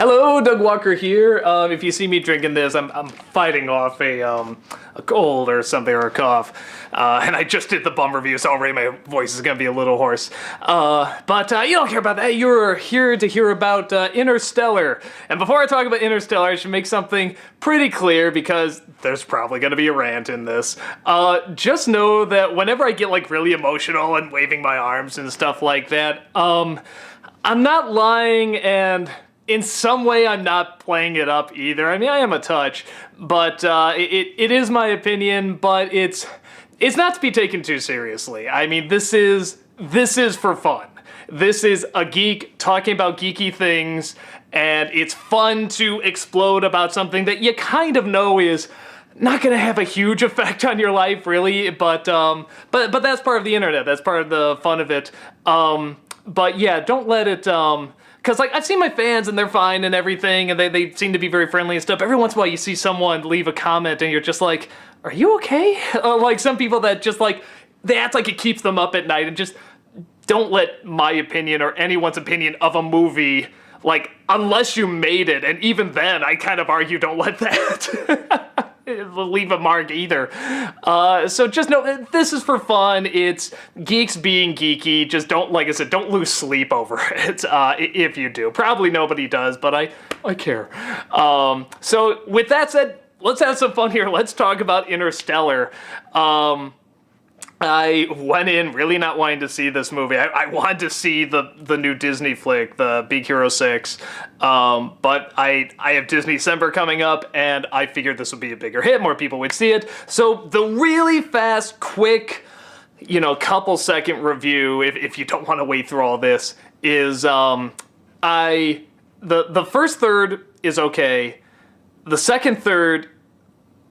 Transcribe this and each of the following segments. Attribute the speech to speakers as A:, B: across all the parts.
A: Hello, Doug Walker here. If you see me drinking this, I'm fighting off a cold or something or a cough, and I just did the bum review, so already my voice is gonna be a little hoarse. But you don't care about that. You're here to hear about Interstellar. And before I talk about Interstellar, I should make something pretty clear because there's probably gonna be a rant in this. Just know that whenever I get like really emotional and waving my arms and stuff like that, I'm not lying, and in some way, I'm not playing it up either. I mean, I am a touch, but it is my opinion. But it's not to be taken too seriously. I mean, this is for fun. This is a geek talking about geeky things, and it's fun to explode about something that you kind of know is not gonna have a huge effect on your life, really. But that's part of the internet. That's part of the fun of it. But yeah, don't let it. Because, like, I've seen my fans, and they're fine and everything, and they seem to be very friendly and stuff. Every once in a while, you see someone leave a comment, and you're just like, are you okay? Like, some people that just, like, they act like it keeps them up at night, and just don't let my opinion or anyone's opinion of a movie, like, unless you made it, and even then, I kind of argue don't let that leave a mark either. So just know this is for fun. It's geeks being geeky. Just don't, like I said, don't lose sleep over it. If you do, probably nobody does, but I care. So with that said, let's have some fun here. Let's talk about Interstellar. I went in really not wanting to see this movie. I wanted to see the new Disney flick, the Big Hero 6, but I have Disney December coming up, and I figured this would be a bigger hit, more people would see it. So the really fast, quick, couple second review, if you don't want to wait through all this, is the first third is okay. The second third,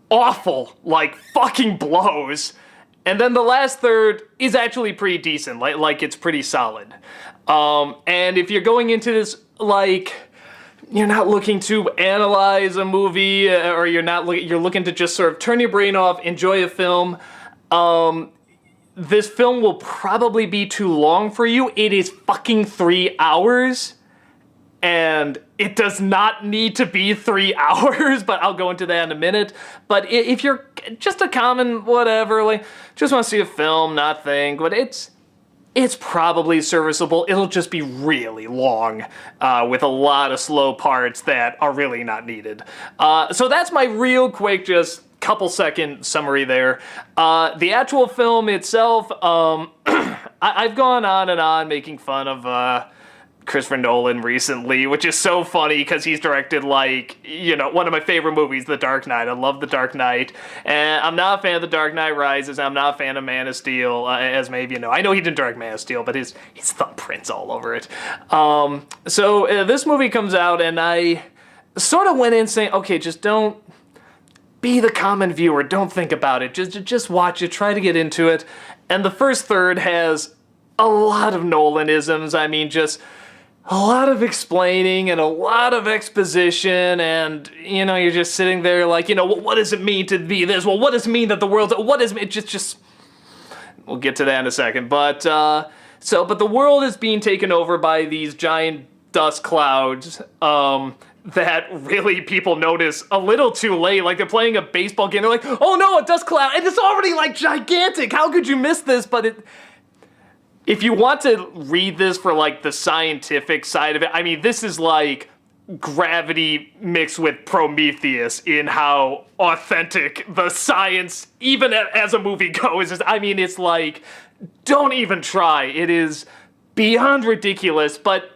A: awful, like fucking blows. And then the last third is actually pretty decent, like it's pretty solid. And if you're going into this, like, you're not looking to analyze a movie, or you're looking to just sort of turn your brain off, enjoy a film, this film will probably be too long for you. It is fucking 3 hours. And it does not need to be 3 hours, but I'll go into that in a minute. But if you're just a common whatever, like, just want to see a film, not think, but it's probably serviceable. It'll just be really long, with a lot of slow parts that are really not needed. So that's my real quick, just couple second summary there. The actual film itself, I've gone on and on making fun of Christopher Nolan recently, which is so funny because he's directed, like, one of my favorite movies, The Dark Knight. I love The Dark Knight, and I'm not a fan of The Dark Knight Rises. I'm not a fan of Man of Steel, as maybe you know. I know he didn't direct Man of Steel, but his thumbprint's all over it. So this movie comes out, and I sort of went in saying, okay, just don't be the common viewer. Don't think about it. Just watch it. Try to get into it. And the first third has a lot of Nolanisms. I mean, just a lot of explaining and a lot of exposition, and you're just sitting there like, what does it mean to be this? Well, what does it mean that the world's, what does it just we'll get to that in a second. But but the world is being taken over by these giant dust clouds that really people notice a little too late. Like, they're playing a baseball game, they're like, oh no, a dust cloud, and it's already like gigantic. How could you miss this? But if you want to read this for, like, the scientific side of it, I mean, this is like Gravity mixed with Prometheus in how authentic the science, even as a movie goes, is. I mean, it's like, don't even try. It is beyond ridiculous, but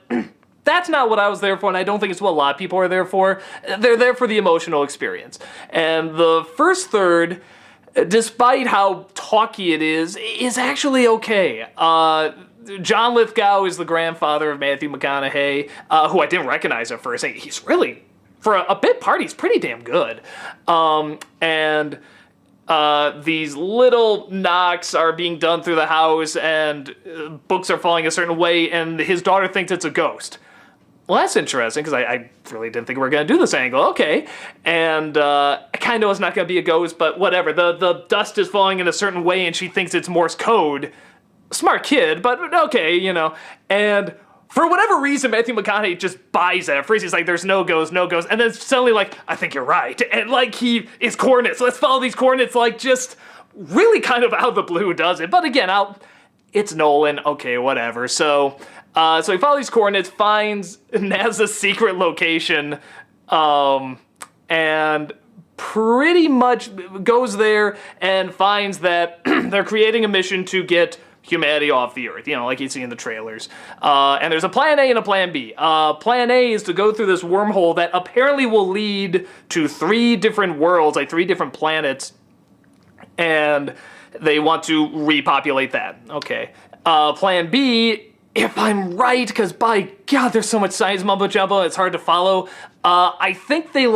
A: that's not what I was there for, and I don't think it's what a lot of people are there for. They're there for the emotional experience. And the first third, despite how talky it is actually okay. John Lithgow is the grandfather of Matthew McConaughey, who I didn't recognize at first. He's really, for a bit part, he's pretty damn good. And these little knocks are being done through the house, and books are falling a certain way, and his daughter thinks it's a ghost. Well, that's interesting, because I really didn't think we were going to do this angle. Okay. And I kind of know it's not going to be a ghost, but whatever. The dust is falling in a certain way, and she thinks it's Morse code. Smart kid, but okay, And For whatever reason, Matthew McConaughey just buys it. At first, he's like, there's no goes, no goes. And then suddenly, like, I think you're right. And, like, he is coordinates. Let's follow these coordinates. Like, just really kind of out of the blue does it. But again, it's Nolan. Okay, whatever. So he follows these coordinates, finds NASA's secret location, and pretty much goes there and finds that they're creating a mission to get humanity off the Earth, like you see in the trailers. And there's a plan A and a plan B. Plan A is to go through this wormhole that apparently will lead to 3 different worlds, like 3 different planets, and they want to repopulate that. Okay. Plan B, if I'm right, because by God, there's so much science mumbo jumbo, it's hard to follow. I think they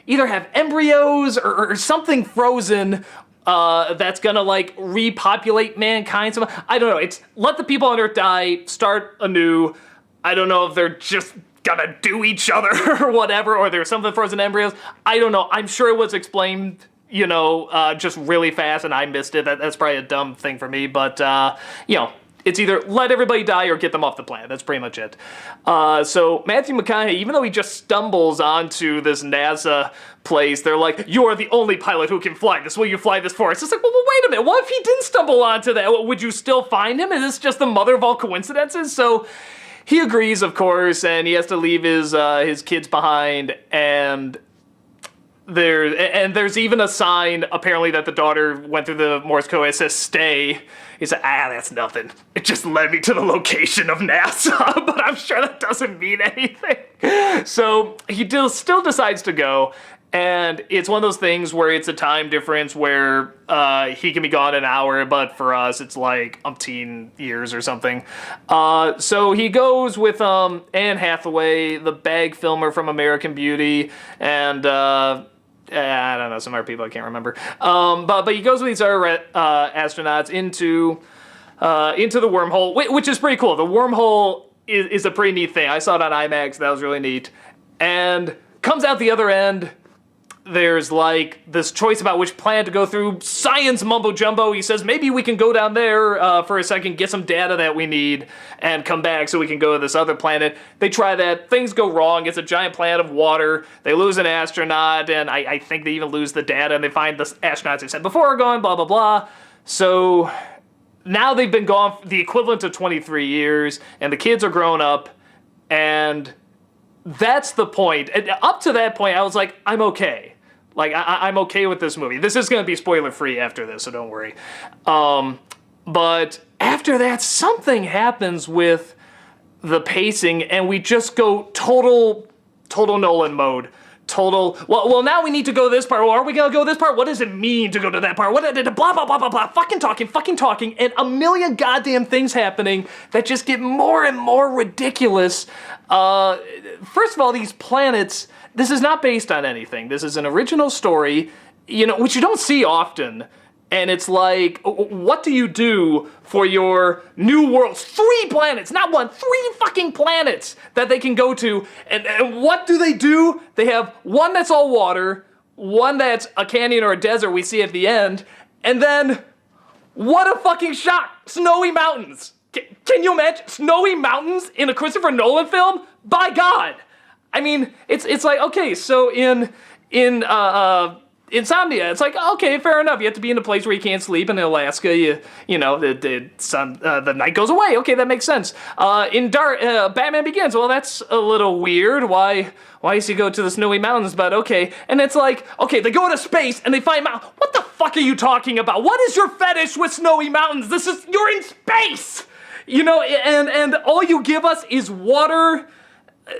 A: either have embryos or something frozen that's gonna repopulate mankind. I don't know. It's let the people on Earth die, start anew. I don't know if they're just gonna do each other or whatever, or there's something frozen embryos. I don't know. I'm sure it was explained, just really fast and I missed it. That's probably a dumb thing for me, but it's either let everybody die or get them off the planet. That's pretty much it. So Matthew McConaughey, even though he just stumbles onto this NASA place, they're like, "You are the only pilot who can fly this. Will you fly this for us?" It's like, well, wait a minute. What if he didn't stumble onto that? Would you still find him? Is this just the mother of all coincidences? So he agrees, of course, and he has to leave his kids behind, and there's even a sign, apparently, that the daughter went through the Morse code. It says, "Stay." He said, that's nothing. It just led me to the location of NASA, but I'm sure that doesn't mean anything. So he still decides to go, and it's one of those things where it's a time difference where he can be gone an hour, but for us, it's like umpteen years or something. So he goes with Anne Hathaway, the bag filmer from American Beauty, and I don't know, some other people I can't remember. But he goes with these other astronauts into the wormhole, which is pretty cool. The wormhole is a pretty neat thing. I saw it on IMAX. That was really neat. And comes out the other end. There's this choice about which planet to go through. Science mumbo jumbo. He says, maybe we can go down there for a second, get some data that we need, and come back so we can go to this other planet. They try that. Things go wrong. It's a giant planet of water. They lose an astronaut, and I think they even lose the data, and they find the astronauts they sent before are gone, blah, blah, blah. So now they've been gone the equivalent of 23 years, and the kids are grown up, and that's the point. And up to that point, I was like, I'm okay. I'm okay with this movie. This is going to be spoiler-free after this, so don't worry. But after that, something happens with the pacing, and we just go total Nolan mode. Well, now we need to go to this part. Well, are we going to go this part? What does it mean to go to that part? Blah, blah, blah, blah, blah. Fucking talking, and a million goddamn things happening that just get more and more ridiculous. First of all, these planets, this is not based on anything. This is an original story, which you don't see often. And it's like, what do you do for your new worlds? 3 planets, not 1, 3 fucking planets that they can go to. And what do? They have one that's all water, one that's a canyon or a desert we see at the end, and then, what a fucking shot! Snowy mountains! Can you imagine snowy mountains in a Christopher Nolan film? By God! I mean, it's like, okay, so in Insomnia, it's like, okay, fair enough. You have to be in a place where you can't sleep. In Alaska, the night goes away. Okay, that makes sense. In Batman Begins, well, that's a little weird. Why does he go to the snowy mountains? But okay, and it's like, okay, they go to space and they find mountains. What the fuck are you talking about? What is your fetish with snowy mountains? You're in space, and all you give us is water,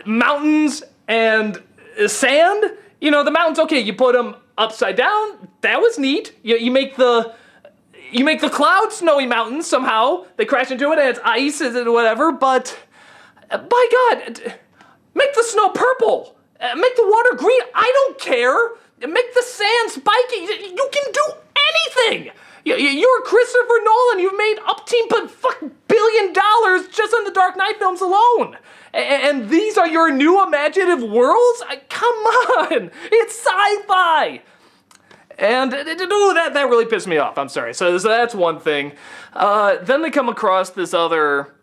A: mountains, and sand. The mountains, okay, you put them upside down. That was neat. You make the clouds snowy mountains somehow. They crash into it and it's ice and whatever, but by God, make the snow purple. Make the water green. I don't care. Make the sand spiky. You can do anything. You're Christopher Nolan. You've made $1 billion just on the Dark Knight films alone. And these are your new imaginative worlds? Come on! It's sci-fi! And that really pissed me off. I'm sorry. So that's one thing. Then they come across this other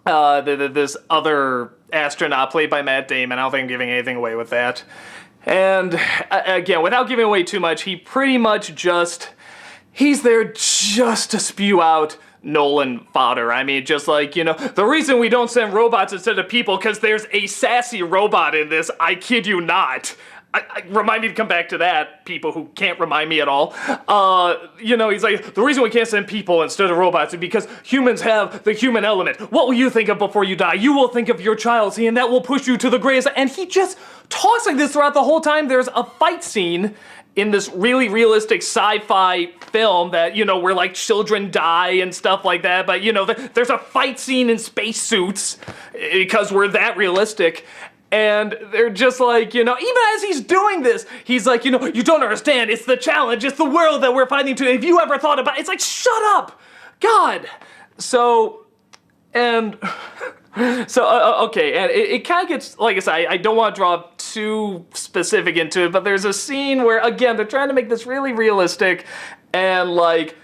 A: this other astronaut played by Matt Damon. I don't think I'm giving anything away with that. And again, without giving away too much, he pretty much he's there just to spew out Nolan fodder. I mean, just like, the reason we don't send robots instead of people, because there's a sassy robot in this, I kid you not. I remind me to come back to that, people who can't remind me at all. He's like, the reason we can't send people instead of robots is because humans have the human element. What will you think of before you die? You will think of your child, see, and that will push you to the greatest. And he just talks like this throughout the whole time. There's a fight scene in this really realistic sci-fi film that, where like children die and stuff like that. But, there's a fight scene in spacesuits because we're that realistic. And they're just like, even as he's doing this, he's like, you don't understand. It's the challenge. It's the world that we're fighting to. Have you ever thought about it? It's like, shut up. God. So, and, okay. And it kind of gets, like I said, I don't want to draw too specific into it, but there's a scene where, again, they're trying to make this really realistic and like,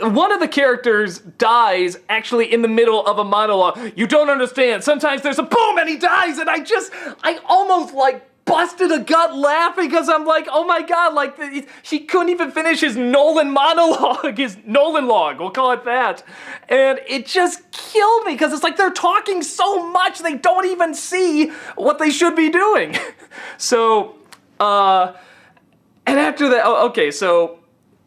A: one of the characters dies actually in the middle of a monologue. You don't understand. Sometimes there's a boom and he dies, and I almost like busted a gut laughing because I'm like, oh my god, like he couldn't even finish his Nolan monologue, his Nolan log, we'll call it that. And it just killed me because it's like they're talking so much they don't even see what they should be doing. So, and after that, okay, so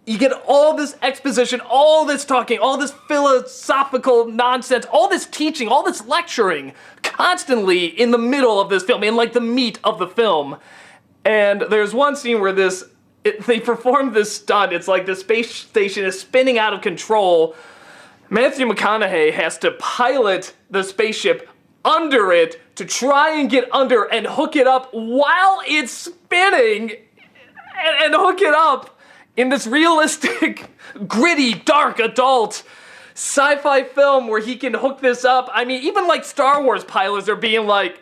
A: you get all this exposition, all this talking, all this philosophical nonsense, all this teaching, all this lecturing constantly in the middle of this film, in like the meat of the film. And there's one scene where they perform this stunt. It's like the space station is spinning out of control. Matthew McConaughey has to pilot the spaceship under it to try and get under and hook it up while it's spinning and hook it up in this realistic, gritty, dark, adult sci-fi film where he can hook this up. I mean, even like Star Wars pilots are being like,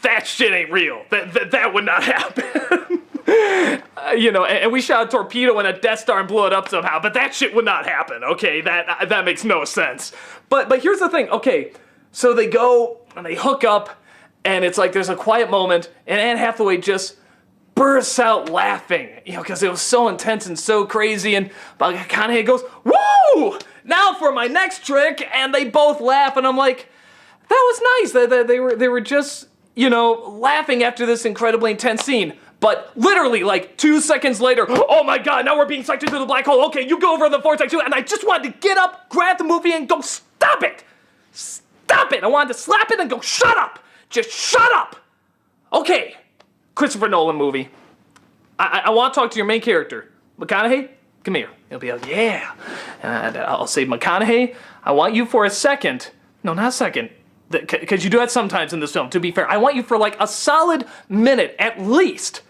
A: that shit ain't real. That would not happen. And we shot a torpedo in a Death Star and blew it up somehow, but that shit would not happen, okay? That makes no sense. But here's the thing, okay, so they go and they hook up, and it's like there's a quiet moment, and Anne Hathaway just bursts out laughing, because it was so intense and so crazy, and McConaughey goes, woo! Now for my next trick, and they both laugh, and I'm like, that was nice. They were just, laughing after this incredibly intense scene. But literally, like 2 seconds later, oh my god, now we're being sucked into the black hole. Okay, you go over the vortex too, and I just wanted to get up, grab the movie, and go, stop it! Stop it! I wanted to slap it and go, shut up! Just shut up! Okay. Christopher Nolan movie. I want to talk to your main character. McConaughey, come here. He'll be like, yeah. And I'll say, McConaughey, I want you for a second. No, not a second. Because you do that sometimes in this film, to be fair. I want you for like a solid minute, at least,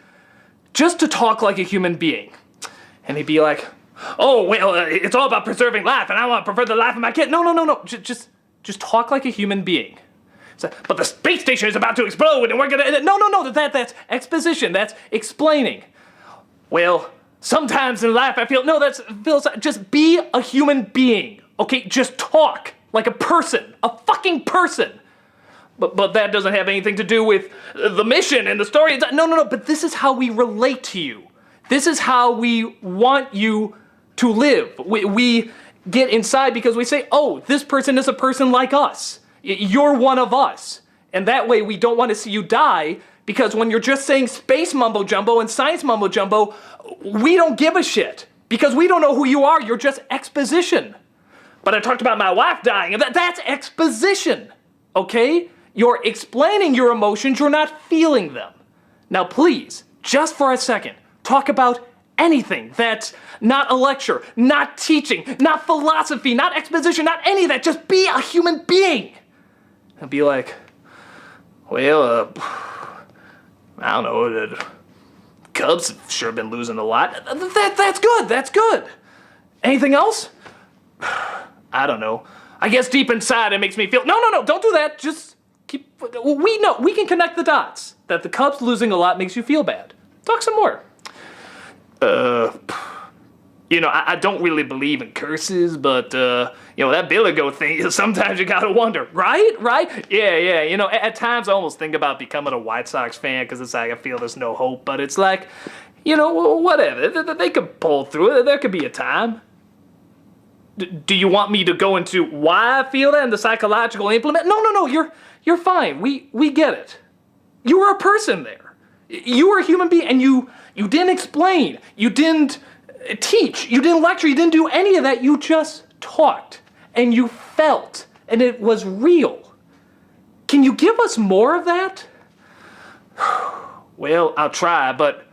A: just to talk like a human being. And he'd be like, oh, well, it's all about preserving life, and I want to preserve the life of my kid. No. Just talk like a human being. So, but the space station is about to explode, and we're gonna... No, that's exposition, that's explaining. Well, sometimes in life I feel... No, just be a human being, okay? Just talk like a person, a fucking person. But that doesn't have anything to do with the mission and the story. No, but this is how we relate to you. This is how we want you to live. We get inside because we say, oh, this person is a person like us. You're one of us. And that way we don't want to see you die, because when you're just saying space mumbo jumbo and science mumbo jumbo, we don't give a shit. Because we don't know who you are, you're just exposition. But I talked about my wife dying, and that's exposition, okay? You're explaining your emotions, you're not feeling them. Now please, just for a second, talk about anything that's not a lecture, not teaching, not philosophy, not exposition, not any of that. Just be a human being. And be like, well, I don't know, the Cubs have sure been losing a lot. That's good. Anything else? I don't know. I guess deep inside it makes me feel, no, don't do that. Just keep, we know, we can connect the dots. That the Cubs losing a lot makes you feel bad. Talk some more. I don't really believe in curses, but, that Billy Goat thing, sometimes you gotta wonder, right? Right? Yeah. At times I almost think about becoming a White Sox fan because it's like I feel there's no hope, but it's like, whatever. They could pull through it. There could be a time. Do you want me to go into why I feel that and the psychological implement? No. You're fine. We get it. You were a person there. You were a human being, and you didn't explain. You didn't teach. You didn't lecture. You didn't do any of that. You just talked, and you felt, and it was real. Can you give us more of that? Well, I'll try, but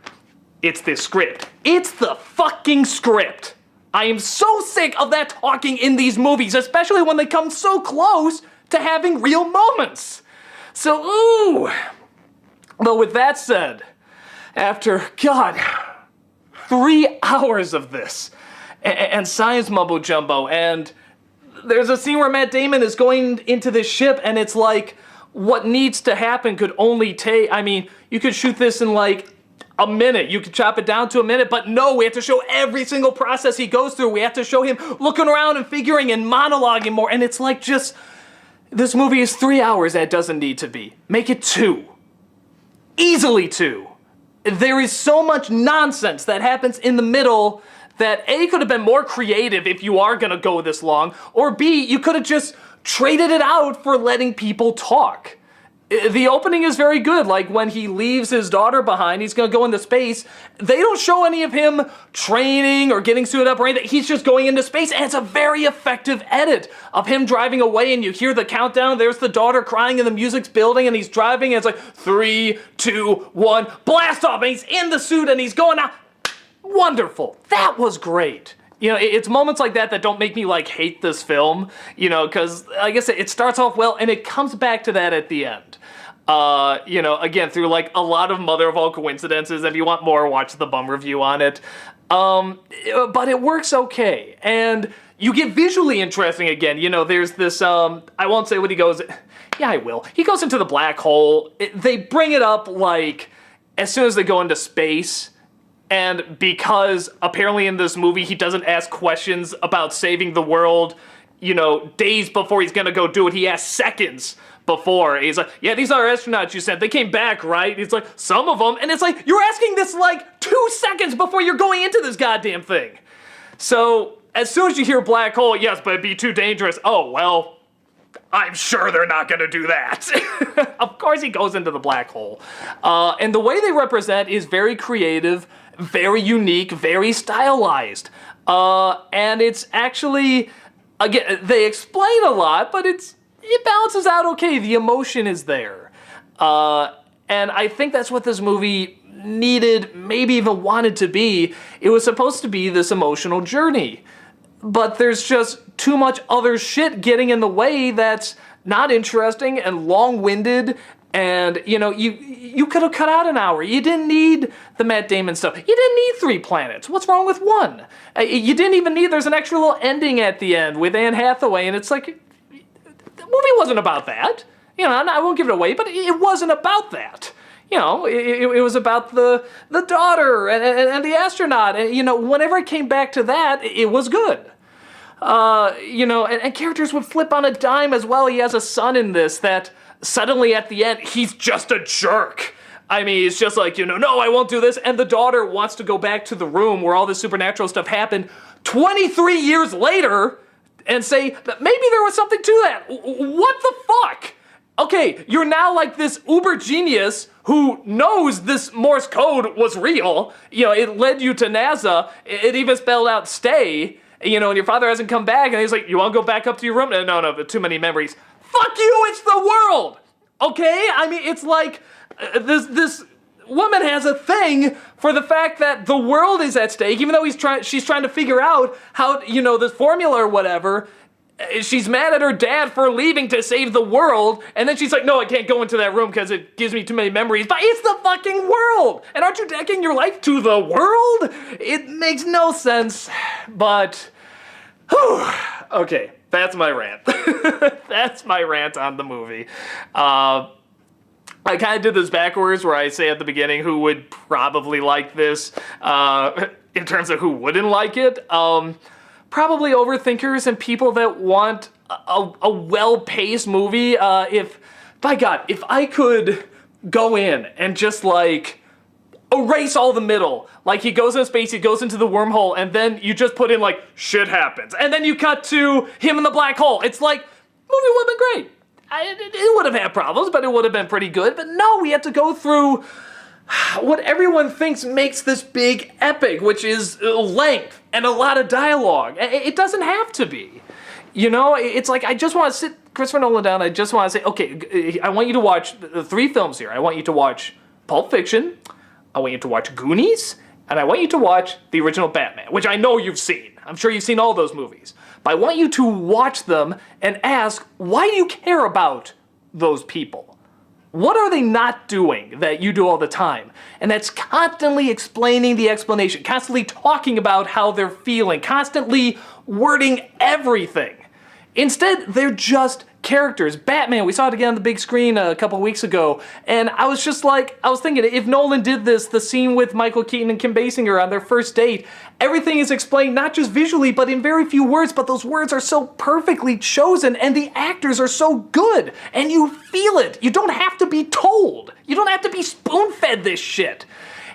A: it's this script. It's the fucking script. I am so sick of that talking in these movies, especially when they come so close to having real moments. So, ooh. But with that said, after, God, 3 hours of this, and science mumbo jumbo, and there's a scene where Matt Damon is going into this ship, and it's like, what needs to happen could only take, you could shoot this in like a minute. You could chop it down to a minute, but no, we have to show every single process he goes through. We have to show him looking around and figuring and monologuing more, and it's like just, this movie is 3 hours and it doesn't need to be. Make it 2. Easily 2. There is so much nonsense that happens in the middle that A, could have been more creative if you are gonna go this long, or B, you could have just traded it out for letting people talk. The opening is very good, like when he leaves his daughter behind, he's gonna go into space. They don't show any of him training or getting suited up or anything. He's just going into space, and it's a very effective edit of him driving away, and you hear the countdown, there's the daughter crying, and the music's building, and he's driving, and it's like 3, 2, 1, blast off, and he's in the suit, and he's going out. Wonderful. That was great. It's moments like that that don't make me like hate this film, because like I said, it starts off well and it comes back to that at the end. Again, through like a lot of mother of all coincidences. If you want more, watch the bum review on it. But it works okay. And you get visually interesting again. There's this, I won't say what he goes, yeah, I will. He goes into the black hole. They bring it up like as soon as they go into space. And because apparently in this movie he doesn't ask questions about saving the world, days before he's gonna go do it, he asks seconds before. He's like, yeah, these are astronauts you sent. They came back, right? He's like, some of them. And it's like, you're asking this like 2 seconds before you're going into this goddamn thing. So as soon as you hear black hole, yes, but it'd be too dangerous. Oh, well, I'm sure they're not gonna do that. Of course he goes into the black hole. And the way they represent is very creative, very unique, very stylized. And it's actually, again, they explain a lot, but it balances out okay. The emotion is there. And I think that's what this movie needed, maybe even wanted to be. It was supposed to be this emotional journey. But there's just too much other shit getting in the way that's not interesting and long-winded. And, you could have cut out an hour. You didn't need the Matt Damon stuff. You didn't need 3 planets. What's wrong with 1? You didn't even need, there's an extra little ending at the end with Anne Hathaway, and it's like, the movie wasn't about that. I won't give it away, but it wasn't about that. It was about the daughter and the astronaut. And, whenever it came back to that, it was good. And characters would flip on a dime as well. He has a son in this that suddenly at the end, he's just a jerk. He's just like, no, I won't do this. And the daughter wants to go back to the room where all this supernatural stuff happened 23 years later and say, maybe there was something to that. What the fuck? Okay, you're now like this uber genius who knows this Morse code was real. It led you to NASA. It even spelled out stay. And your father hasn't come back. And he's like, you want to go back up to your room? No, too many memories. Fuck you, it's the world! Okay? It's like, this woman has a thing for the fact that the world is at stake, even though she's trying to figure out how, this formula or whatever. She's mad at her dad for leaving to save the world, and then she's like, no, I can't go into that room because it gives me too many memories, but it's the fucking world! And aren't you dedicating your life to the world? It makes no sense, but, whew, okay. That's my rant. That's my rant on the movie. I kind of did this backwards where I say at the beginning who would probably like this. in terms of who wouldn't like it. Probably overthinkers and people that want a well-paced movie. By God, if I could go in and just like erase all the middle, like he goes in space, he goes into the wormhole, and then you just put in like shit happens, and then you cut to him in the black hole. It's like, movie would have been great. It would have had problems, but it would have been pretty good. But no, we had to go through what everyone thinks makes this big epic, which is length and a lot of dialogue. It doesn't have to be. You know, it's like, I just want to sit Christopher Nolan down. I just want to say, okay, I want you to watch the 3 films here. I want you to watch Pulp Fiction, I want you to watch Goonies, and I want you to watch the original Batman, which I know you've seen. I'm sure you've seen all those movies. But I want you to watch them and ask, why do you care about those people? What are they not doing that you do all the time? And that's constantly explaining the explanation, constantly talking about how they're feeling, constantly wording everything. Instead, they're just characters. Batman, we saw it again on the big screen a couple weeks ago, and I was just like, I was thinking, if Nolan did this, the scene with Michael Keaton and Kim Basinger on their first date, everything is explained not just visually, but in very few words, but those words are so perfectly chosen, and the actors are so good, and you feel it. You don't have to be told. You don't have to be spoon-fed this shit.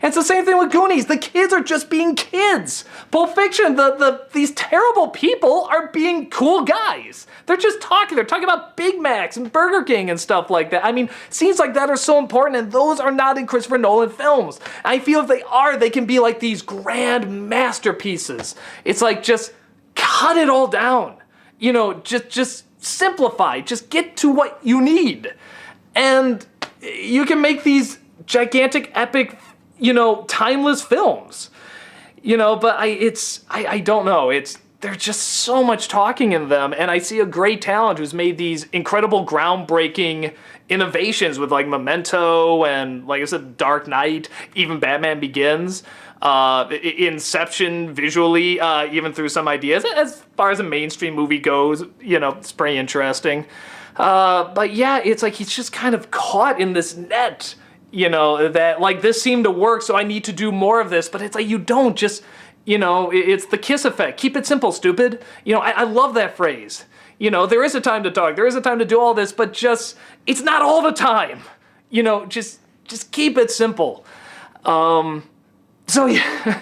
A: And it's the same thing with Goonies. The kids are just being kids. Pulp Fiction, these terrible people are being cool guys. They're just talking. They're talking about Big Macs and Burger King and stuff like that. I mean, scenes like that are so important, and those are not in Christopher Nolan films. I feel if they are, they can be like these grand masterpieces. It's like, just cut it all down. You know, just simplify. Just get to what you need. And you can make these gigantic, epic, you know, timeless films, you know, but I don't know. There's just so much talking in them, and I see a great talent who's made these incredible groundbreaking innovations with like Memento and, like I said, Dark Knight, even Batman Begins, Inception visually, even through some ideas. As far as a mainstream movie goes, you know, it's pretty interesting. But yeah, it's like he's just kind of caught in this net. You know, that, like, this seemed to work, so I need to do more of this. But it's like, you don't just, you know, it's the Kiss effect. Keep it simple, stupid. You know, I love that phrase. You know, there is a time to talk. There is a time to do all this, but just, it's not all the time. You know, just keep it simple. So, yeah.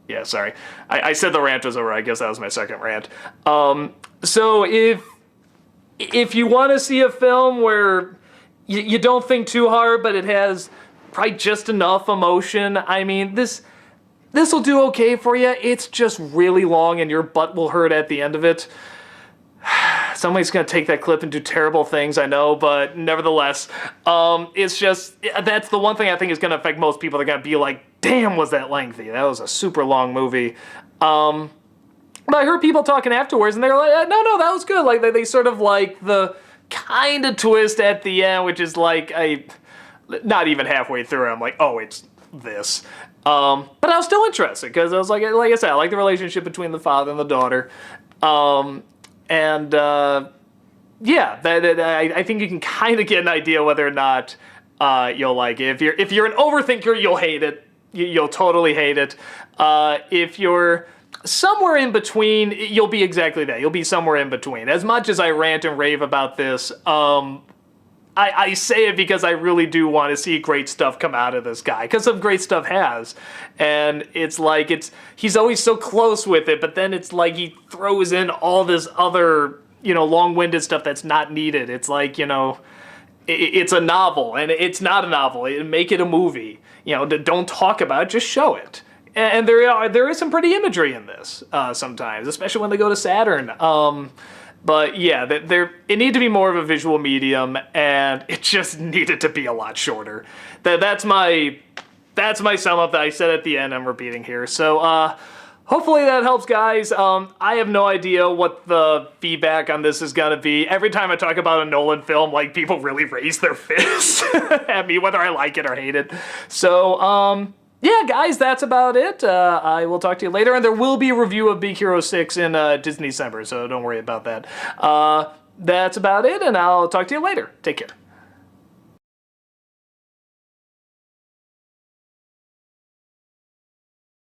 A: Yeah, sorry. I said the rant was over. I guess that was my second rant. So, if you want to see a film where you don't think too hard, but it has probably just enough emotion, I mean, this will do okay for you. It's just really long, and your butt will hurt at the end of it. Somebody's going to take that clip and do terrible things, I know, but nevertheless, it's just, that's the one thing I think is going to affect most people. They're going to be like, damn, was that lengthy? That was a super long movie. But I heard people talking afterwards, and they're like, no, that was good. Like, they sort of like the kind of twist at the end, which is like, not even halfway through, I'm like, oh, it's this. But I was still interested, because I was like I said, I like the relationship between the father and the daughter. Yeah, I think you can kind of get an idea whether or not you'll like it. If you're an overthinker, you'll hate it. You'll totally hate it. If you're somewhere in between, you'll be exactly that. You'll be somewhere in between. As much as I rant and rave about this, I say it because I really do want to see great stuff come out of this guy, because some great stuff has. And it's like, he's always so close with it, but then it's like he throws in all this other, you know, long-winded stuff that's not needed. It's like, you know, it's a novel, and it's not a novel. Make it a movie. You know, don't talk about it, just show it. And there is some pretty imagery in this sometimes, especially when they go to Saturn. But yeah, it needed to be more of a visual medium, and it just needed to be a lot shorter. That's my sum up that I said at the end. I'm repeating here. So hopefully that helps, guys. I have no idea what the feedback on this is gonna be. Every time I talk about a Nolan film, like, people really raise their fists at me, whether I like it or hate it. So yeah, guys, that's about it. I will talk to you later, and there will be a review of Big Hero 6 in Disney December, so don't worry about that. That's about it, and I'll talk to you later. Take care.